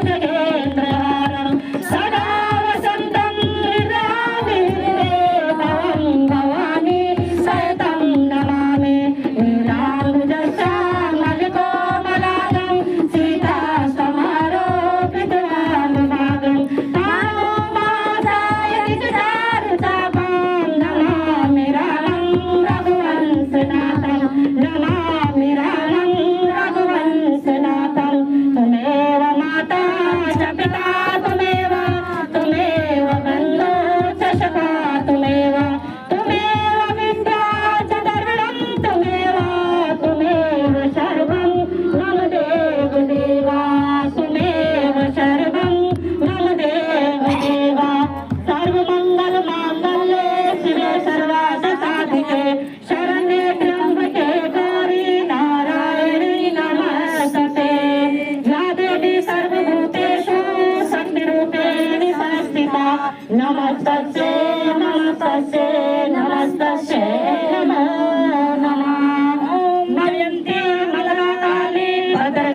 गजेन्द्रहारं सदा वसन्तं हृदयामि भवं भवानी सहितं नमामि नीलाम्बुजश्यामलकोमलाङ्गं सीतासमारोपितवानुभागं तानो मासाय निजचारुतापं नमामि रामं रघुवंशनाथं नमामि रामं रघुवंशनाथं त्वमेव माता च पिता त्वमेव बन्धो च सखा त्वमेव विद्या च दर्शनं त्वमेव सर्वं मम देव देवा त्वमेव सर्वं मम देव देवा सर्वमङ्गलमाङ्गल्ये शिवे सर्वार्थसाधिके शरण्ये त्र्यम्बके गौरी नारायणी नमस्तते या देवी सर्वभूतेषु शक्तिरूपेण संस्थिता नमस्तस्यै